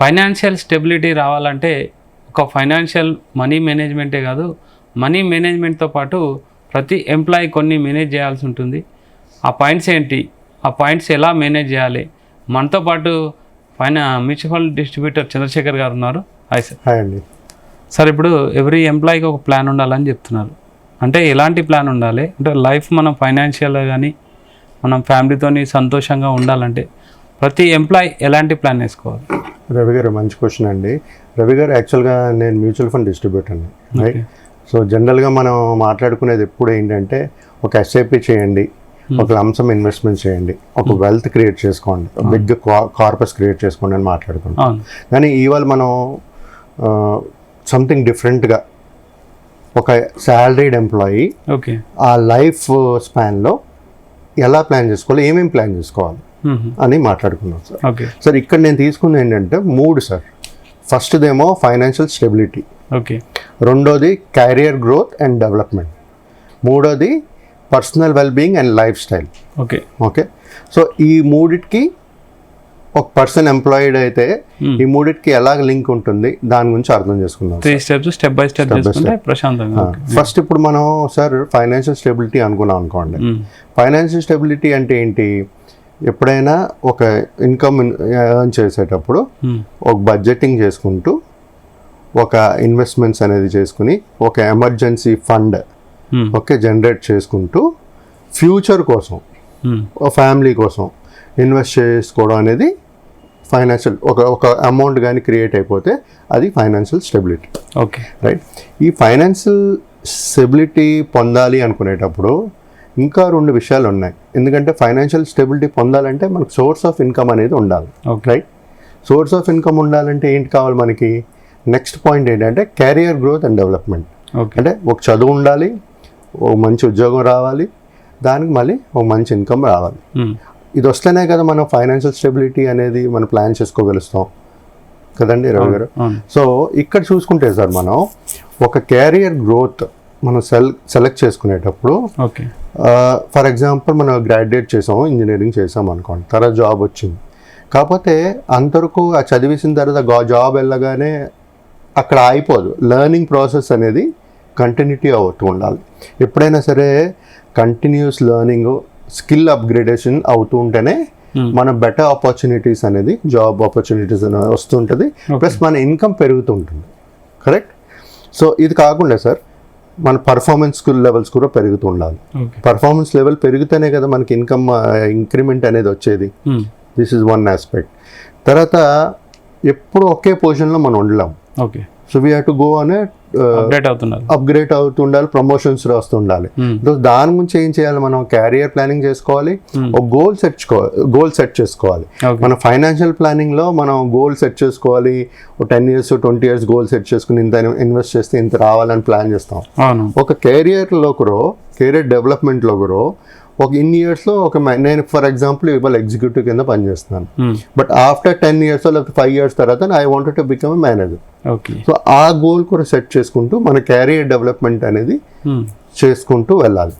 Financial stability రావాలంటే ఒక financial money మేనేజ్మెంటే కాదు, మనీ మేనేజ్మెంట్తో పాటు ప్రతి ఎంప్లాయీ కొన్ని మేనేజ్ చేయాల్సి ఉంటుంది. ఆ పాయింట్స్ ఏంటి, ఆ పాయింట్స్ ఎలా మేనేజ్ చేయాలి? మనతో పాటు మ్యూచువల్ ఫండ్ డిస్ట్రిబ్యూటర్ చంద్రశేఖర్ గారు ఉన్నారు. Hi sir. హాయ్ అండి. సార్, ఇప్పుడు ఎవ్రీ ఎంప్లాయీకి ఒక ప్లాన్ ఉండాలని చెప్తున్నారు. అంటే ఎలాంటి ప్లాన్ ఉండాలి? అంటే లైఫ్ మనం ఫైనాన్షియల్గా కానీ మనం ఫ్యామిలీతోని సంతోషంగా ఉండాలంటే ప్రతి ఎంప్లాయీ ఎలాంటి ప్లాన్ వేసుకోవాలి? రవి గారు, మంచి క్వశ్చన్ అండి. రవి గారు, యాక్చువల్గా నేను మ్యూచువల్ ఫండ్ డిస్ట్రిబ్యూటర్ అండి, రైట్? సో జనరల్గా మనం మాట్లాడుకునేది ఎప్పుడు ఏంటంటే ఒక ఎస్ఐపి చేయండి, ఒక లంసమ్ ఇన్వెస్ట్మెంట్ చేయండి, ఒక వెల్త్ క్రియేట్ చేసుకోండి, బిగ్ కార్పస్ క్రియేట్ చేసుకోండి అని మాట్లాడుకుంటాం. కానీ ఇవాళ మనం సంథింగ్ డిఫరెంట్గా ఒక శాలరీడ్ ఎంప్లాయీ ఆ లైఫ్ స్పాన్లో ఎలా ప్లాన్ చేసుకోవాలి, ఏమేమి ప్లాన్ చేసుకోవాలి అని మాట్లాడుకున్నాం సార్. సార్, ఇక్కడ నేను తీసుకున్నది ఏంటంటే 3 సార్. ఫస్ట్దేమో ఫైనాన్షియల్ స్టెబిలిటీ, రెండోది క్యారియర్ గ్రోత్ అండ్ డెవలప్మెంట్, మూడోది personal wellbeing and life style. Okay. So ఈ మూడిటికి ఒక పర్సన్ ఎంప్లాయిడ్ అయితే ఈ మూడిటికి ఎలా లింక్ ఉంటుంది దాని గురించి అర్థం చేసుకుందాం. 3 స్టెప్స్ స్టెప్ బై స్టెప్ ప్రశాంతంగా. ఫస్ట్ ఇప్పుడు మనం సార్ ఫైనాన్షియల్ స్టెబిలిటీ అనుకున్నాం అనుకోండి. ఫైనాన్షియల్ స్టెబిలిటీ అంటే ఏంటి? ఎప్పుడైనా ఒక ఇన్కమ్ ఎర్న్ చేసేటప్పుడు ఒక బడ్జెటింగ్ చేసుకుంటూ, ఒక ఇన్వెస్ట్మెంట్స్ అనేది చేసుకుని, ఒక ఎమర్జెన్సీ ఫండ్ ఓకే జనరేట్ చేసుకుంటూ ఫ్యూచర్ కోసం ఫ్యామిలీ కోసం ఇన్వెస్ట్ చేసుకోవడం అనేది ఫైనాన్షియల్ ఒక అమౌంట్ కానీ క్రియేట్ అయిపోతే అది ఫైనాన్షియల్ స్టెబిలిటీ. Okay, right. ఈ ఫైనాన్షియల్ స్టెబిలిటీ పొందాలి అనుకునేటప్పుడు ఇంకా 2 విషయాలు ఉన్నాయి. ఎందుకంటే ఫైనాన్షియల్ స్టెబిలిటీ పొందాలంటే మనకు సోర్స్ ఆఫ్ ఇన్కమ్ అనేది ఉండాలి, రైట్? సోర్స్ ఆఫ్ ఇన్కమ్ ఉండాలంటే ఏంటి కావాలి మనకి? నెక్స్ట్ పాయింట్ ఏంటంటే కెరియర్ గ్రోత్ అండ్ డెవలప్మెంట్. అంటే ఒక చదువు ఉండాలి, ఓ మంచి ఉద్యోగం రావాలి, దానికి మళ్ళీ ఒక మంచి ఇన్కమ్ రావాలి. ఇది వస్తేనే కదా మనం ఫైనాన్షియల్ స్టెబిలిటీ అనేది మనం ప్లాన్ చేసుకోగలుగుతాం కదండి రవి గారు. సో ఇక్కడ చూసుకుంటే సార్, మనం ఒక కెరియర్ గ్రోత్ మనం సెలెక్ట్ చేసుకునేటప్పుడు, ఫర్ ఎగ్జాంపుల్ మనం గ్రాడ్యుయేట్ చేసాము, ఇంజనీరింగ్ చేసాం అనుకోండి, తర్వాత జాబ్ వచ్చింది. కాకపోతే అంతవరకు ఆ చదివేసిన తర్వాత జాబ్ వెళ్ళగానే అక్కడ అయిపోదు. లెర్నింగ్ ప్రాసెస్ అనేది కంటిన్యూటీ అవుతూ ఉండాలి. ఎప్పుడైనా సరే కంటిన్యూస్ లెర్నింగ్, స్కిల్ అప్గ్రేడేషన్ అవుతూ ఉంటేనే మన బెటర్ ఆపర్చునిటీస్ అనేది, జాబ్ ఆపర్చునిటీస్ అనేది వస్తుంటుంది, ప్లస్ మన ఇన్కమ్ పెరుగుతూ ఉంటుంది, కరెక్ట్? సో ఇది కాకుండా సార్ మన పర్ఫార్మెన్స్ లెవెల్స్ కూడా పెరుగుతూ ఉండాలి. పర్ఫార్మెన్స్ లెవెల్ పెరిగితేనే కదా మనకి ఇన్కమ్ ఇంక్రిమెంట్ అనేది వచ్చేది. This is one aspect. తర్వాత ఎప్పుడు ఒకే పొజిషన్లో మనం ఉండలేం. So we have to go అనే అప్గ్రేడ్ అవుతుండాలి, ప్రమోషన్స్ వస్తుండాలి. దాని గురించి ఏం చేయాలి? మనం క్యారియర్ ప్లానింగ్ చేసుకోవాలి, ఒక గోల్ సెట్ చేసుకోవాలి. మన ఫైనాన్షియల్ ప్లానింగ్ లో మనం గోల్ సెట్ చేసుకోవాలి. 10 years 20 years గోల్ సెట్ చేసుకుని ఇంత ఇన్వెస్ట్ చేస్తే ఇంత రావాలని ప్లాన్ చేస్తాం. ఒక కెరియర్ డెవలప్మెంట్ లో కూడా ఒక ఇన్ని ఇయర్స్లో నేను ఫర్ ఎగ్జాంపుల్ ఇవాళ ఎగ్జిక్యూటివ్ కింద పనిచేస్తున్నాను, బట్ ఆఫ్టర్ 10 years లేకపోతే 5 years తర్వాత I wanted to become a manager. So ఆ గోల్ కూడా సెట్ చేసుకుంటూ మన క్యారియర్ డెవలప్మెంట్ అనేది చేసుకుంటూ వెళ్ళాలి.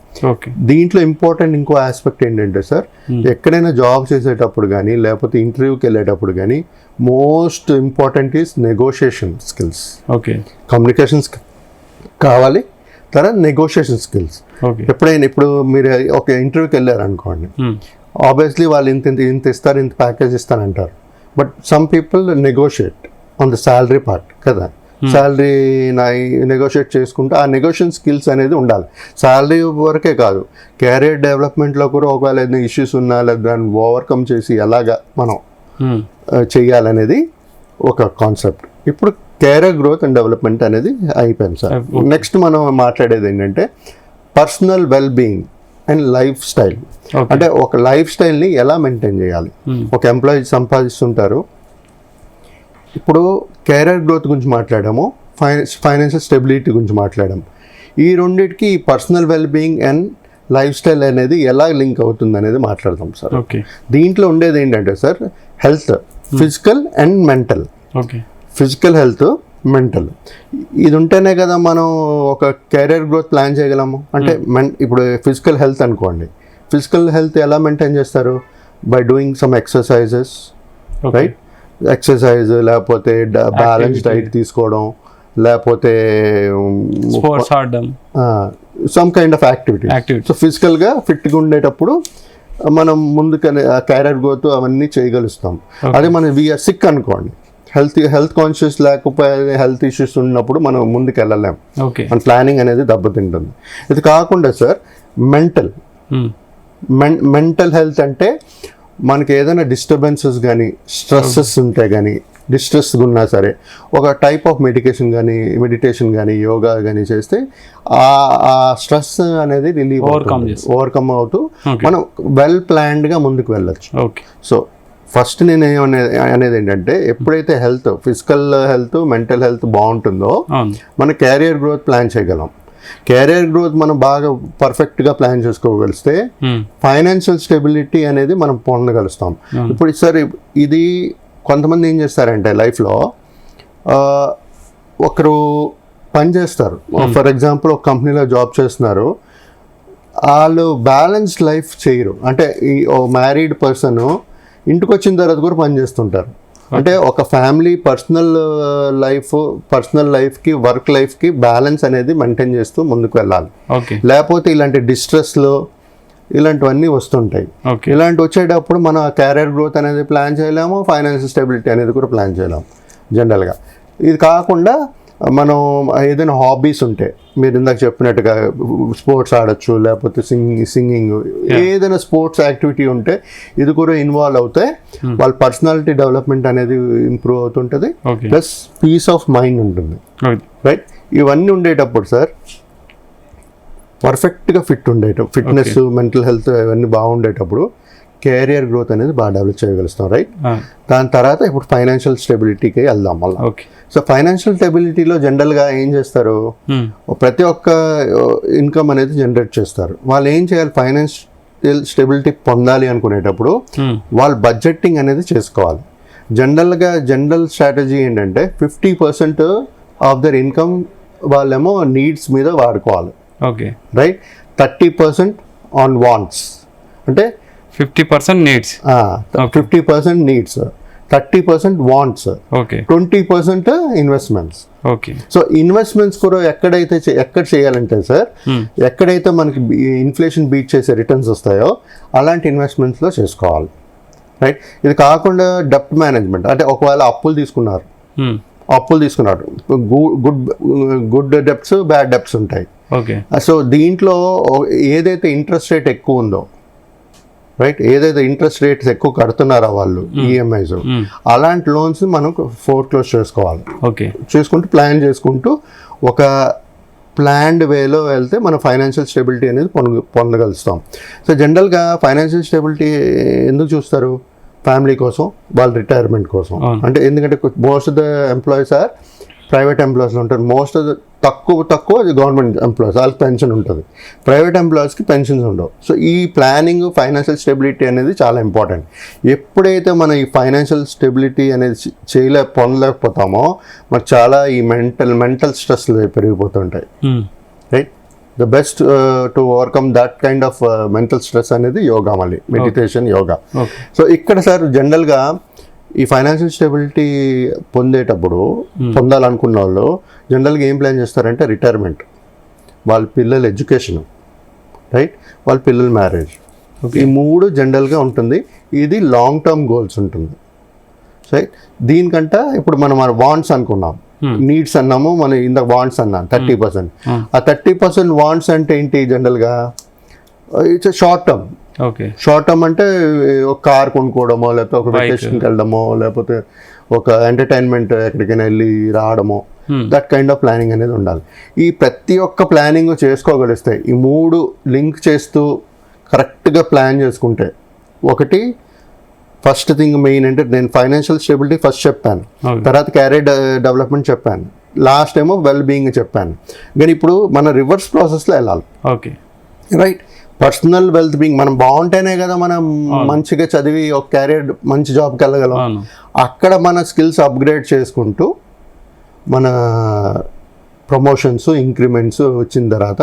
దీంట్లో ఇంపార్టెంట్ ఇంకో ఆస్పెక్ట్ ఏంటంటే సార్, ఎక్కడైనా జాబ్ చేసేటప్పుడు కానీ లేకపోతే ఇంటర్వ్యూకి వెళ్ళేటప్పుడు కానీ most important is negotiation skills. Communication కావాలి, తర్వాత నెగోషియేషన్ స్కిల్స్. ఎప్పుడైనా ఇప్పుడు మీరు ఒక ఇంటర్వ్యూకి వెళ్ళారు అనుకోండి, ఆబ్వియస్లీ వాళ్ళు ఇంత ఇస్తారు, ఇంత ప్యాకేజ్ ఇస్తారంటారు, but some people negotiate on the salary part కదా. శాలరీ నెగోషియేట్ చేసుకుంటూ ఆ నెగోషియేషన్ స్కిల్స్ అనేది ఉండాలి. శాలరీ వరకే కాదు, కెరీర్ డెవలప్మెంట్లో కూడా ఒకవేళ ఏదైనా ఇష్యూస్ ఉన్నా లేదా దాన్ని ఓవర్కమ్ చేసి ఎలాగా మనం చెయ్యాలనేది ఒక కాన్సెప్ట్. ఇప్పుడు కెరీర్ గ్రోత్ అండ్ డెవలప్మెంట్ అనేది అయిపోయింది సార్. నెక్స్ట్ మనం మాట్లాడేది ఏంటంటే personal wellbeing and life style. అంటే ఒక లైఫ్ స్టైల్ని ఎలా మెయింటైన్ చేయాలి? ఒక ఎంప్లాయీ సంపాదిస్తుంటారు, ఇప్పుడు కెరీర్ గ్రోత్ గురించి మాట్లాడాము, ఫైనాన్షియల్ స్టెబిలిటీ గురించి మాట్లాడాము. ఈ రెండింటికి personal wellbeing and life style అనేది ఎలా లింక్ అవుతుంది అనేది మాట్లాడదాం సార్. దీంట్లో ఉండేది ఏంటంటే sir, health, physical and mental. Physical health, mental, ఇది ఉంటేనే కదా మనం ఒక కెరీర్ గ్రోత్ ప్లాన్ చేయగలము. అంటే ఇప్పుడు ఫిజికల్ హెల్త్ అనుకోండి, ఫిజికల్ హెల్త్ ఎలా మెయింటైన్ చేస్తారు? By doing some exercises, right? Exercise, లేకపోతే బ్యాలెన్స్ డైట్ తీసుకోవడం, లేకపోతే స్పోర్ట్స్ ఆడడం, some kind of activity. So ఫిజికల్గా ఫిట్గా ఉండేటప్పుడు మనం ముందుకు క్యారియర్ గ్రోత్ అవన్నీ చేయగలుగుతాం. అదే మనం వీఆర్ సిక్ అనుకోండి, హెల్త్ కాన్షియస్ లేకపోతే హెల్త్ ఇష్యూస్ ఉన్నప్పుడు మనం ముందుకు వెళ్ళలేం, మన ప్లానింగ్ అనేది దెబ్బతింటుంది. ఇది కాకుండా సార్ మెంటల్ హెల్త్ అంటే మనకి ఏదైనా డిస్టర్బెన్సెస్ కానీ స్ట్రెస్సెస్ ఉంటే కానీ, డిస్ట్రెస్గా ఉన్నా సరే ఒక టైప్ ఆఫ్ మెడిటేషన్ కానీ యోగా కానీ చేస్తే ఆ స్ట్రెస్ అనేది రిలీవ్ ఓవర్కమ్ అవుతూ మనం వెల్ ప్లాన్డ్గా ముందుకు వెళ్ళొచ్చు. సో ఫస్ట్ నేను అనేది ఏంటంటే ఎప్పుడైతే ఫిజికల్ హెల్త్ మెంటల్ హెల్త్ బాగుంటుందో మన క్యారియర్ గ్రోత్ ప్లాన్ చేయగలం. క్యారియర్ గ్రోత్ మనం బాగా పర్ఫెక్ట్గా ప్లాన్ చేసుకోగలిస్తే ఫైనాన్షియల్ స్టెబిలిటీ అనేది మనం పొందగలుగుతాం. ఇప్పుడు సార్ ఇది కొంతమంది ఏం చేస్తారంటే లైఫ్లో ఒకరు పని చేస్తారు, ఫర్ ఎగ్జాంపుల్ ఒక కంపెనీలో జాబ్ చేస్తున్నారు, వాళ్ళు బ్యాలెన్స్డ్ లైఫ్ చేయరు. అంటే ఈ మ్యారీడ్ పర్సన్ ఇంటికి వచ్చిన తర్వాత కూడా పని చేస్తుంటారు. అంటే ఒక ఫ్యామిలీ పర్సనల్ లైఫ్కి వర్క్ లైఫ్కి బ్యాలెన్స్ అనేది మెయింటైన్ చేస్తూ ముందుకు వెళ్ళాలి. లేకపోతే ఇలాంటి డిస్ట్రెస్లో ఇలాంటివన్నీ వస్తుంటాయి. ఇలాంటి వచ్చేటప్పుడు మనం క్యారియర్ గ్రోత్ అనేది ప్లాన్ చేయలేము, ఫైనాన్షియల్ స్టెబిలిటీ అనేది కూడా ప్లాన్ చేయలేము జనరల్గా. ఇది కాకుండా మనం ఏదైనా హాబీస్ ఉంటే మీరు ఇందాక చెప్పినట్టుగా స్పోర్ట్స్ ఆడచ్చు, లేకపోతే సింగింగ్ ఏదైనా స్పోర్ట్స్ యాక్టివిటీ ఉంటే ఇది కూడా ఇన్వాల్వ్ అవుతే వాళ్ళ పర్సనాలిటీ డెవలప్మెంట్ అనేది ఇంప్రూవ్ అవుతుంటుంది, ప్లస్ పీస్ ఆఫ్ మైండ్ ఉంటుంది. రైట్, ఇవన్నీ ఉండేటప్పుడు సార్ పర్ఫెక్ట్గా ఫిట్నెస్ మెంటల్ హెల్త్ ఇవన్నీ బాగుండేటప్పుడు కెరియర్ గ్రోత్ అనేది బాగా డెవలప్ చేయగలుగుతాం. రైట్, దాని తర్వాత ఇప్పుడు ఫైనాన్షియల్ స్టెబిలిటీకి వెళ్దాం మళ్ళీ. సో ఫైనాన్షియల్ స్టెబిలిటీలో జనరల్గా ఏం చేస్తారు, ప్రతి ఒక్క ఇన్కమ్ అనేది జనరేట్ చేస్తారు. వాళ్ళు ఏం చేయాలి, ఫైనాన్షియల్ స్టెబిలిటీ పొందాలి అనుకునేటప్పుడు వాళ్ళు బడ్జెటింగ్ అనేది చేసుకోవాలి. జనరల్ స్ట్రాటజీ ఏంటంటే 50% ఆఫ్ దర్ ఇన్కమ్ వాళ్ళేమో నీడ్స్ మీద వాడుకోవాలి. రైట్, 30% ఆన్ వాంట్స్, అంటే 50% needs, 50% needs, 30% wants, 20% investments. So investments కూడా ఎక్కడ చేయాలంటే సార్, ఎక్కడైతే మనకి ఇన్ఫ్లేషన్ బీట్ చేసే రిటర్న్స్ వస్తాయో అలాంటి ఇన్వెస్ట్మెంట్స్లో చేసుకోవాలి. రైట్, ఇది కాకుండా డెప్ట్ మేనేజ్మెంట్, అంటే ఒకవేళ అప్పులు తీసుకున్నారు, గుడ్ డెప్ట్స్ బ్యాడ్ డెప్ట్స్ ఉంటాయి. సో దీంట్లో ఏదైతే ఇంట్రెస్ట్ రేట్ ఎక్కువ ఉందో, రైట్, ఏదైతే ఇంట్రెస్ట్ రేట్స్ ఎక్కువ కడుతున్నారో వాళ్ళు ఈఎంఐస్, అలాంటి లోన్స్ మనం ఫోర్క్లోజ్ చేసుకోవాలి. చేసుకుంటూ ప్లాన్ చేసుకుంటూ ఒక ప్లాన్డ్ వేలో వెళ్తే మన ఫైనాన్షియల్ స్టెబిలిటీ అనేది పొందగలుగుతాం. సో జనరల్గా ఫైనాన్షియల్ స్టెబిలిటీ ఎందుకు చూస్తారు, ఫ్యామిలీ కోసం, వాళ్ళ రిటైర్మెంట్ కోసం. అంటే ఎందుకంటే most of the employees are private ఎంప్లాయీస్లో ఉంటారు, మోస్ట్ ఆఫ్ ద తక్కువ గవర్నమెంట్ ఎంప్లాయీస్, వాళ్ళకి పెన్షన్ ఉంటుంది, ప్రైవేట్ ఎంప్లాయీస్కి పెన్షన్స్ ఉండవు. సో ఈ ప్లానింగ్ ఫైనాన్షియల్ స్టెబిలిటీ అనేది చాలా ఇంపార్టెంట్. ఎప్పుడైతే మనం ఈ ఫైనాన్షియల్ స్టెబిలిటీ అనేది పొందలేకపోతామో మనకు చాలా ఈ మెంటల్ స్ట్రెస్లు పెరిగిపోతుంటాయి. Right, the best to overcome that kind of mental stress అనేది యోగా, మళ్ళీ మెడిటేషన్, యోగా. సో ఇక్కడ సార్ జనరల్గా ఈ ఫైనాన్షియల్ స్టెబిలిటీ పొందాలనుకున్న వాళ్ళు జనరల్గా ఏం ప్లాన్ చేస్తారంటే రిటైర్మెంట్, వాళ్ళ పిల్లల ఎడ్యుకేషన్, రైట్, వాళ్ళ పిల్లల మ్యారేజ్, ఈ మూడు జనరల్గా ఉంటుంది. ఇది లాంగ్ టర్మ్ గోల్స్ ఉంటుంది. రైట్, దీనికంట ఇప్పుడు మనం వాంట్స్ అనుకున్నాం, నీడ్స్ అన్నాము, మనం ఇందాక వాంట్స్ అన్నాం 30%. ఆ 30% వాంట్స్ అంటే ఏంటి, జనరల్గా ఇట్స్ షార్ట్ టర్మ్ అంటే ఒక కార్ కొనుక్కోవడమో, లేకపోతే ఒక వెకేషన్కి వెళ్ళడమో, లేకపోతే ఒక ఎంటర్టైన్మెంట్ ఎక్కడికైనా వెళ్ళి రావడమో, దట్ కైండ్ ఆఫ్ ప్లానింగ్ అనేది ఉండాలి. ఈ ప్రతి ఒక్క ప్లానింగ్ చేసుకోగలిస్తే, ఈ మూడు లింక్ చేస్తూ కరెక్ట్గా ప్లాన్ చేసుకుంటే, ఒకటి ఫస్ట్ థింగ్ మెయిన్ అంటే నేను ఫైనాన్షియల్ స్టెబిలిటీ ఫస్ట్ చెప్పాను, తర్వాత క్యారియర్ డెవలప్మెంట్ చెప్పాను, లాస్ట్ ఏమో వెల్ బీయింగ్ చెప్పాను. కానీ ఇప్పుడు మన రివర్స్ ప్రాసెస్లో వెళ్ళాలి. రైట్, పర్సనల్ వెల్త్ బీయింగ్ మనం బాగుంటేనే కదా మనం మంచిగా చదివి ఒక క్యారియర్ మంచి జాబ్కి వెళ్ళగలం. అక్కడ మన స్కిల్స్ అప్గ్రేడ్ చేసుకుంటూ మన ప్రమోషన్స్, ఇంక్రిమెంట్స్ వచ్చిన తర్వాత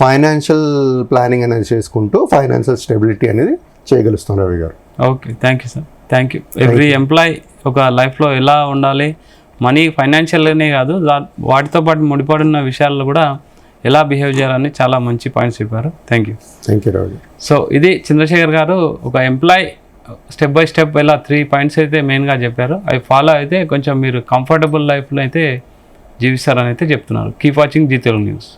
ఫైనాన్షియల్ ప్లానింగ్ అనేది చేసుకుంటూ ఫైనాన్షియల్ స్టెబిలిటీ అనేది చేయగలుగుతాం. రవి గారు, okay, thank you sir, thank you. Every employee ఒక లైఫ్లో ఎలా ఉండాలి, మనీ ఫైనాన్షియల్గానే కాదు వాటితో పాటు ముడిపడిన విషయాల్లో కూడా ఎలా బిహేవ్ చేయాలని చాలా మంచి పాయింట్స్ చెప్పారు. Thank you. Thank you Rao. So ఇది చంద్రశేఖర్ గారు ఒక ఎంప్లాయ్ స్టెప్ బై స్టెప్ ఇలా 3 పాయింట్స్ అయితే మెయిన్గా చెప్పారు. అవి ఫాలో అయితే కొంచెం మీరు కంఫర్టబుల్ లైఫ్లో అయితే జీవిస్తారని అయితే చెప్తున్నారు. Keep watching Zee Telugu news.